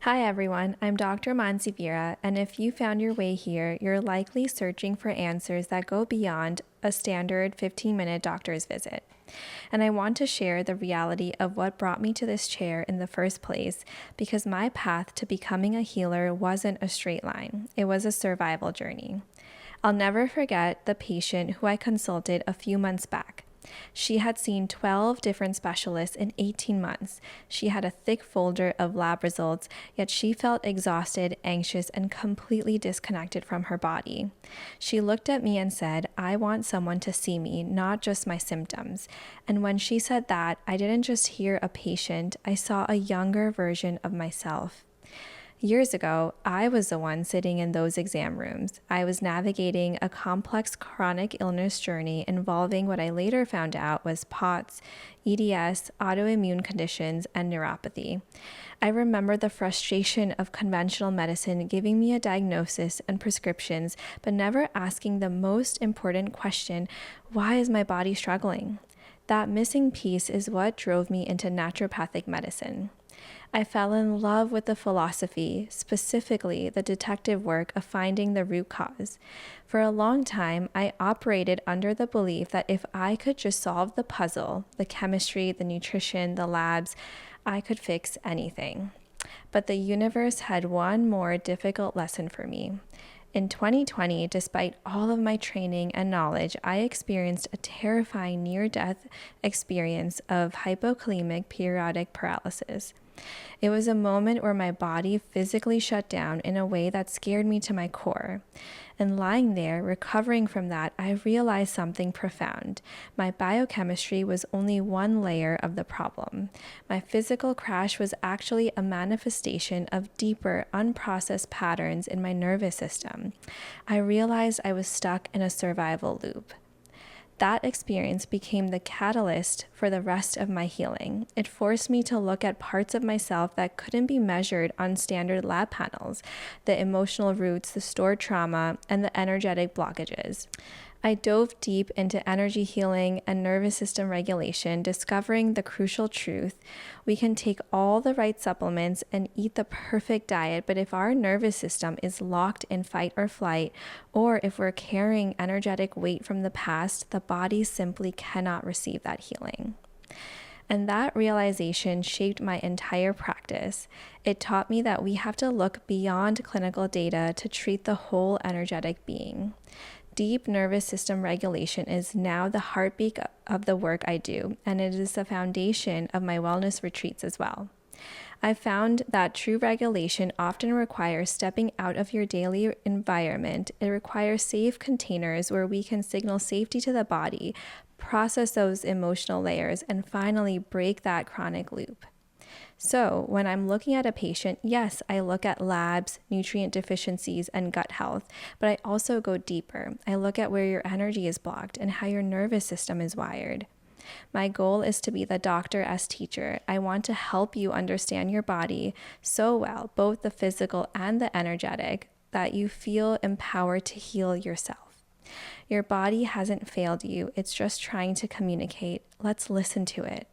Hi everyone, I'm Dr. Mansi Vira, and if you found your way here, you're likely searching for answers that go beyond a standard 15-minute doctor's visit. And I want to share the reality of what brought me to this chair in the first place, because my path to becoming a healer wasn't a straight line. It was a survival journey. I'll never forget the patient who I consulted a few months back. She had seen 12 different specialists in 18 months. She had a thick folder of lab results, yet she felt exhausted, anxious, and completely disconnected from her body. She looked at me and said, "I want someone to see me, not just my symptoms." And when she said that, I didn't just hear a patient, I saw a younger version of myself. Years ago, I was the one sitting in those exam rooms. I was navigating a complex chronic illness journey involving what I later found out was POTS, EDS, autoimmune conditions, and neuropathy. I remember the frustration of conventional medicine giving me a diagnosis and prescriptions, but never asking the most important question, why is my body struggling? That missing piece is what drove me into naturopathic medicine. I fell in love with the philosophy, specifically the detective work of finding the root cause. For a long time, I operated under the belief that if I could just solve the puzzle, the chemistry, the nutrition, the labs, I could fix anything. But the universe had one more difficult lesson for me. In 2020, despite all of my training and knowledge, I experienced a terrifying near-death experience of hypokalemic periodic paralysis. It was a moment where my body physically shut down in a way that scared me to my core. And lying there, recovering from that, I realized something profound. My biochemistry was only one layer of the problem. My physical crash was actually a manifestation of deeper, unprocessed patterns in my nervous system. I realized I was stuck in a survival loop. That experience became the catalyst for the rest of my healing. It forced me to look at parts of myself that couldn't be measured on standard lab panels, the emotional roots, the stored trauma, and the energetic blockages. I dove deep into energy healing and nervous system regulation, discovering the crucial truth. We can take all the right supplements and eat the perfect diet, but if our nervous system is locked in fight or flight, or if we're carrying energetic weight from the past, the body simply cannot receive that healing. And that realization shaped my entire practice. It taught me that we have to look beyond clinical data to treat the whole energetic being. Deep nervous system regulation is now the heartbeat of the work I do, and it is the foundation of my wellness retreats as well. I've found that true regulation often requires stepping out of your daily environment. It requires safe containers where we can signal safety to the body, process those emotional layers, and finally break that chronic loop. So when I'm looking at a patient, yes, I look at labs, nutrient deficiencies, and gut health, but I also go deeper. I look at where your energy is blocked and how your nervous system is wired. My goal is to be the doctor as teacher. I want to help you understand your body so well, both the physical and the energetic, that you feel empowered to heal yourself. Your body hasn't failed you. It's just trying to communicate. Let's listen to it.